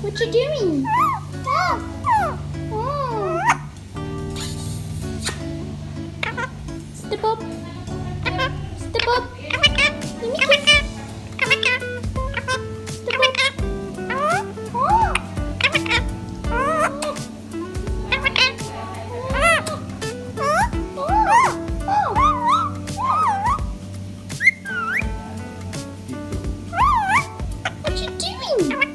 What you doing? Oh. Step up. Step up. Let me kiss. Step up. Oh. What you doing?